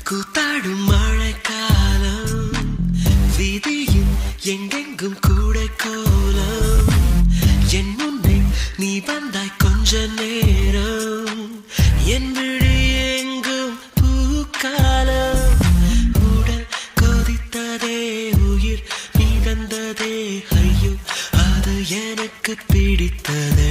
கூத்தாடும் மழைக்காலம் வீதியில் எங்கெங்கும் கூட கோலம் என் முன்னே நீ வந்தாய் கொஞ்ச நேரம் என் விழி எங்கும் பூக்காலம் உடல் கொதித்ததே உயிர் மிதந்ததே ஐயோ அது எனக்கு பிடித்ததே